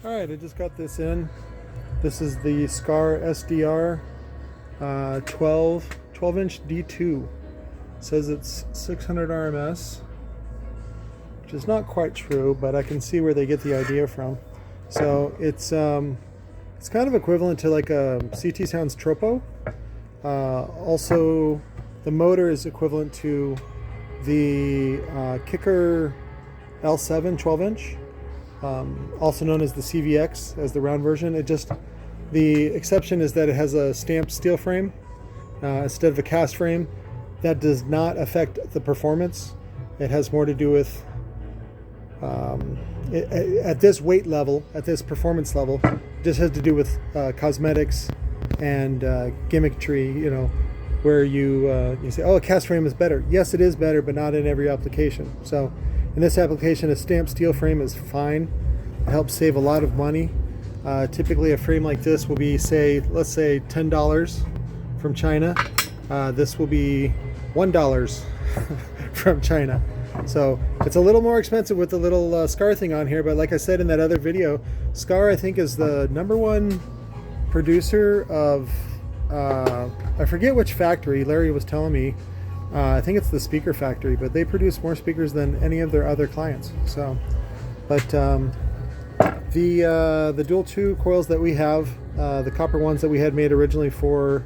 Alright, I just got this in. This is the Skar SDR 12-inch D2. It says it's 600 RMS, which is not quite true, but I can see where they get the idea from. So it's kind of equivalent to like a CT Sounds Tropo. Also, the motor is equivalent to the Kicker L7 12-inch. Also known as the CVX, as the round version. The exception is that it has a stamped steel frame instead of a cast frame. That does not affect the performance. It has more to do with at this weight level, at this performance level, it just has to do with cosmetics and gimmickry. You know, where you say, "Oh, a cast frame is better." Yes, it is better, but not in every application. So, in this application, a stamped steel frame is fine. It helps save a lot of money. Typically, a frame like this will be, let's say $10 from China. This will be $1 from China. So it's a little more expensive with the little Skar thing on here. But like I said in that other video, Skar, I think, is the #1 producer of, I forget which factory. Larry was telling me. I think it's the speaker factory, but they produce more speakers than any of their other clients. So, but the dual 2 coils that we have, the copper ones that we had made originally for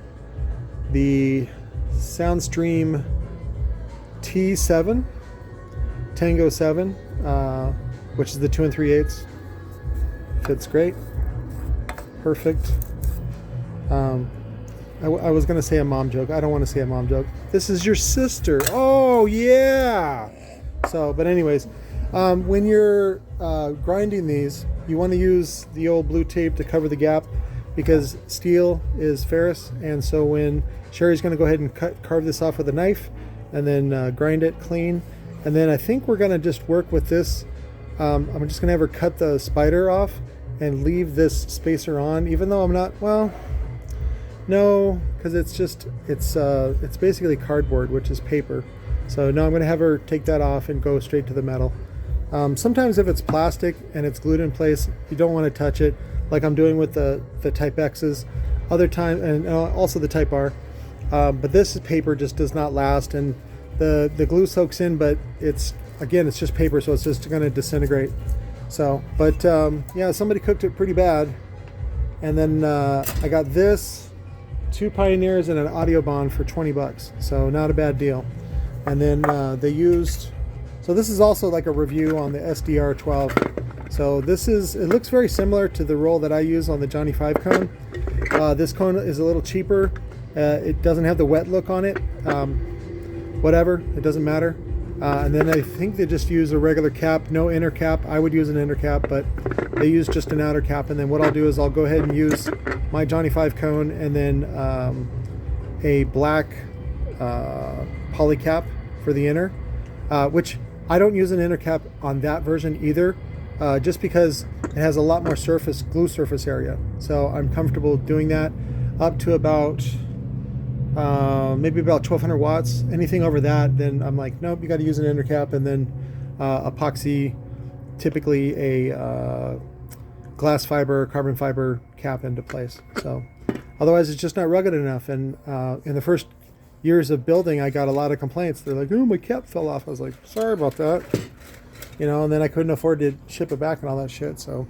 the Soundstream T7 Tango 7, which is the 2 3/8, fits great, perfect. I was going to say a mom joke. I don't want to say a mom joke. This is your sister. Oh, yeah. So, but anyways, when you're grinding these, you want to use the old blue tape to cover the gap, because steel is ferrous. And so when Sherry's going to go ahead and carve this off with a knife and then grind it clean. And then I think we're going to just work with this. I'm just going to have her cut the spider off and leave this spacer on, even though I'm not, well, no, because it's basically cardboard, which is paper. So now I'm going to have her take that off and go straight to the metal. Sometimes if it's plastic and it's glued in place, you don't want to touch it, like I'm doing with the Type X's. Other time, and also the Type R. But this paper just does not last, and the glue soaks in, but it's just paper, so it's just going to disintegrate. So, but yeah, somebody cooked it pretty bad. And then I got this, 2 Pioneers and an audio bond for 20 bucks. So not a bad deal. And then they used, so this is also like a review on the SDR 12. So it looks very similar to the roll that I use on the Johnny 5 cone. This cone is a little cheaper. It doesn't have the wet look on it. Whatever, it doesn't matter. And then I think they just use a regular cap, no inner cap. I would use an inner cap, but they use just an outer cap. And then what I'll do is I'll go ahead and use my Johnny 5 cone and then a black poly cap for the inner, which I don't use an inner cap on that version either, just because it has a lot more glue surface area. So I'm comfortable doing that up to about maybe about 1200 watts. Anything over that, then I'm like, nope, you got to use an inner cap, and then epoxy, typically a glass fiber, carbon fiber cap into place. So otherwise it's just not rugged enough. And in the first years of building, I got a lot of complaints. They're like, oh, my cap fell off. I was like, sorry about that. You know, and then I couldn't afford to ship it back and all that shit. So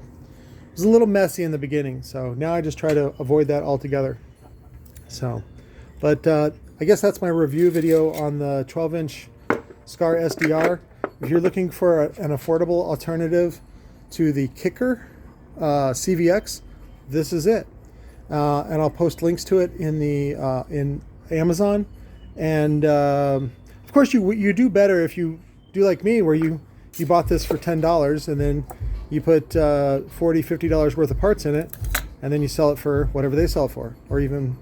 it was a little messy in the beginning. So now I just try to avoid that altogether. So, but I guess that's my review video on the 12-inch Skar SDR. If you're looking for an affordable alternative to the Kicker CVX, this is it. And I'll post links to it in Amazon. And of course, you do better if you do like me, where you bought this for $10 and then you put $40, $50 worth of parts in it, and then you sell it for whatever they sell it for, or even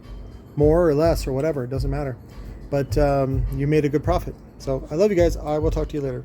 more or less or whatever. It doesn't matter. But you made a good profit. So I love you guys. I will talk to you later.